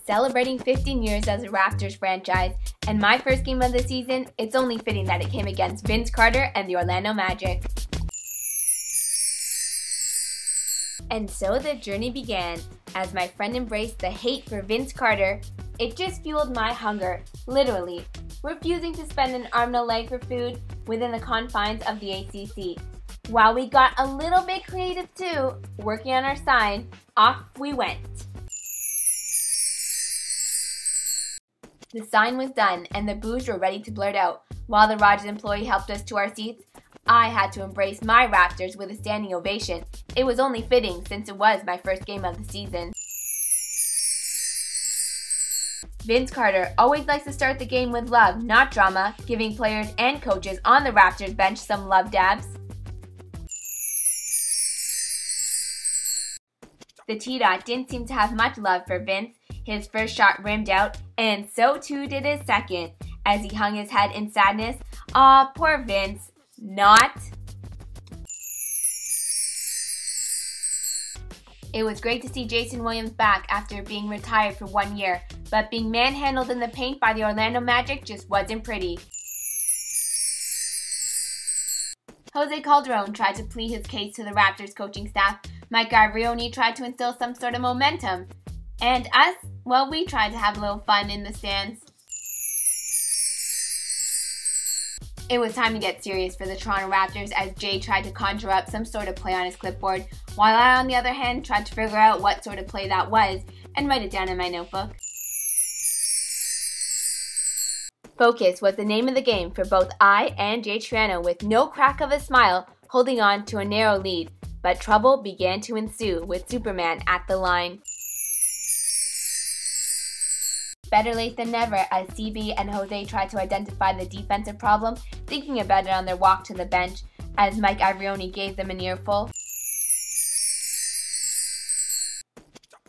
celebrating 15 years as a Raptors franchise, and my first game of the season, it's only fitting that it came against Vince Carter and the Orlando Magic. And so the journey began. As my friend embraced the hate for Vince Carter, it just fueled my hunger, literally, refusing to spend an arm and a leg for food within the confines of the ACC. While we got a little bit creative too, working on our sign, off we went. The sign was done and the boos were ready to blurt out. While the Rogers employee helped us to our seats, I had to embrace my Raptors with a standing ovation. It was only fitting since it was my first game of the season. Vince Carter always likes to start the game with love, not drama, giving players and coaches on the Raptors bench some love dabs. The T-Dot didn't seem to have much love for Vince. His first shot rimmed out, and so too did his second. As he hung his head in sadness, "Aw, poor Vince." Not. It was great to see Jason Williams back after being retired for 1 year, but being manhandled in the paint by the Orlando Magic just wasn't pretty. Jose Calderon tried to plead his case to the Raptors coaching staff. Mike Gabrioni tried to instill some sort of momentum. And us, well, we tried to have a little fun in the stands. It was time to get serious for the Toronto Raptors as Jay tried to conjure up some sort of play on his clipboard, while I, on the other hand, tried to figure out what sort of play that was and write it down in my notebook. Focus was the name of the game for both I and Jay Triano, with no crack of a smile, holding on to a narrow lead. But trouble began to ensue with Superman at the line. Better late than never as CB and Jose tried to identify the defensive problem, thinking about it on their walk to the bench, as Mike Gabrioni gave them an earful.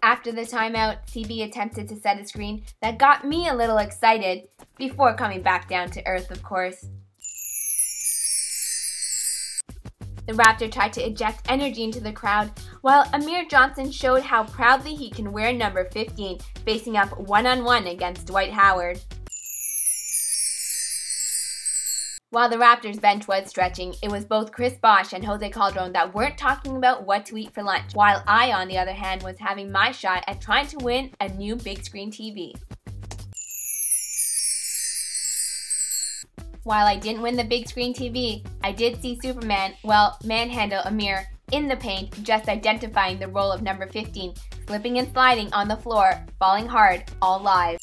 After the timeout, CB attempted to set a screen that got me a little excited, before coming back down to earth, of course. The Raptor tried to inject energy into the crowd, while Amir Johnson showed how proudly he can wear number 15, facing up one-on-one against Dwight Howard. While the Raptors bench was stretching, it was both Chris Bosh and Jose Calderon that weren't talking about what to eat for lunch, while I, on the other hand, was having my shot at trying to win a new big screen TV. While I didn't win the big screen TV, I did see Superman, well, manhandle Amir in the paint, just identifying the role of number 15, slipping and sliding on the floor, falling hard, all live.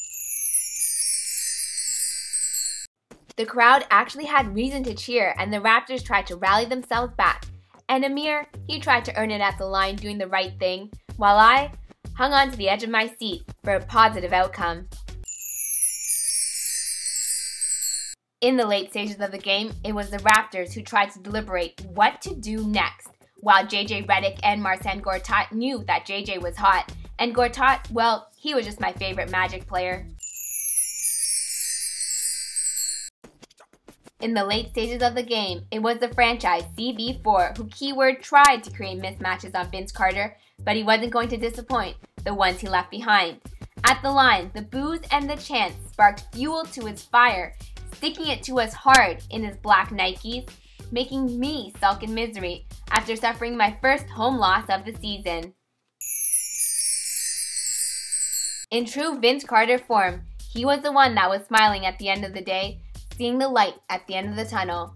The crowd actually had reason to cheer, and the Raptors tried to rally themselves back. And Amir, he tried to earn it at the line doing the right thing, while I hung on to the edge of my seat for a positive outcome. In the late stages of the game, it was the Raptors who tried to deliberate what to do next, while JJ Redick and Marcin Gortat knew that JJ was hot, and Gortat, well, he was just my favorite Magic player. In the late stages of the game, it was the franchise CB4 who keyword tried to create mismatches on Vince Carter, but he wasn't going to disappoint the ones he left behind. At the line, the boos and the chants sparked fuel to his fire, sticking it to us hard in his black Nikes, making me sulk in misery after suffering my first home loss of the season. In true Vince Carter form, he was the one that was smiling at the end of the day, seeing the light at the end of the tunnel.